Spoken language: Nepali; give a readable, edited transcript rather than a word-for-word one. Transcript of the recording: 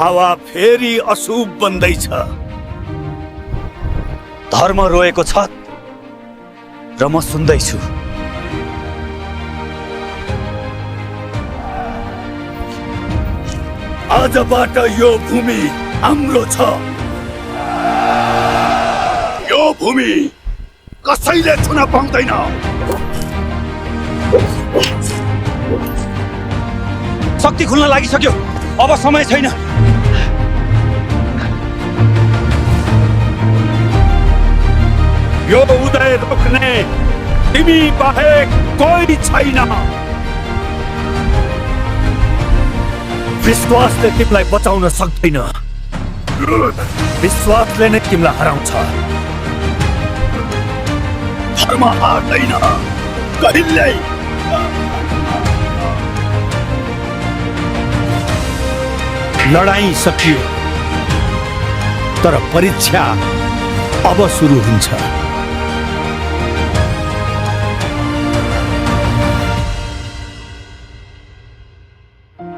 हावा फेरि अशुभ बन्दैछ। धर्म रोएको छ र म सुन्दैछु। आजबाट यो भूमि हाम्रो छ। यो भूमि कसैले छुन पाउँदैन। शक्ति खुल्न लागिसक्यो, अब समय छैन। यो उदय रोक्ने तिमी बाहेक कोही छैन। विश्वासले तिमीलाई बचाउन सक्दैन, विश्वासले नै तिमीलाई हराउँछ। धर्म हार्दैन कहिल्यै। लडाई सकियो, तर परीक्षा अब सुरु हुन्छ।